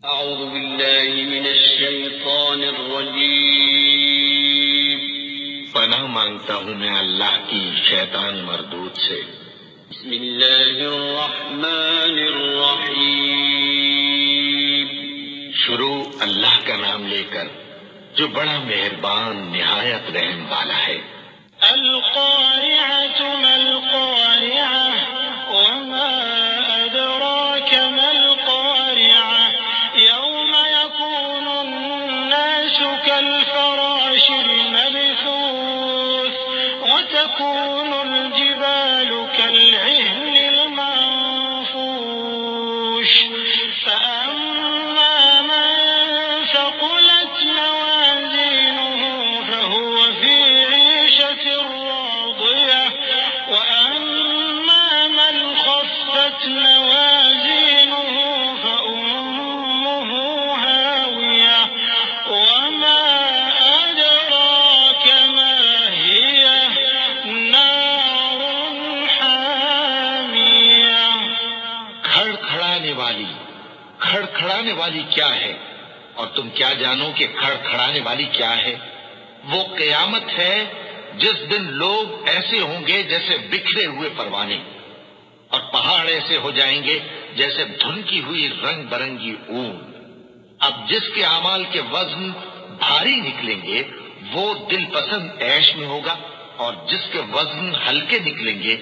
أعوذ بالله من الشيطان الرجيم پناہ مانگتا ہوں میں اللہ کی شیطان مردود سے۔ بسم الله الرحمن الرحيم شروع اللہ کا نام لے کر جو بڑا مہربان نہایت رحم والا ہے۔ القارعة ما القارعة وما أدراك ما القارعة يوم يكون الناس كالفراش المبثوث وتكون الجبال كالعهن المنفوش فأما من ثقلت موازينه فهو في عيشة راضية وأما من خفت موازينه فأمه هاوية وما أدراك ما هي نار حامية۔ کھڑکھڑانے والی کیا ہے؟ اور تم کیا جانو کہ کھڑکھڑانے والی کیا ہے؟ وہ قیامت ہے جس دن لوگ ایسے ہوں گے جیسے بکھرے ہوئے پروانے، اور پہاڑ ایسے ہو جائیں گے جیسے دھنکی ہوئی رنگ برنگی اون۔ اب جس کے اعمال کے وزن بھاری نکلیں گے وہ دل پسند عیش میں ہوگا، اور جس کے وزن ہلکے نکلیں گے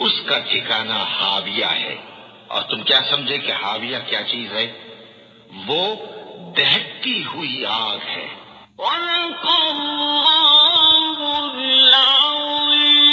اس کا ٹھکانہ حاویہ ہے۔ اور تم کیا سمجھے کہ حاویہ کیا چیز ہے؟ وہ دہکتی ہوئی آگ ہے۔ صدق اللہ العظیم۔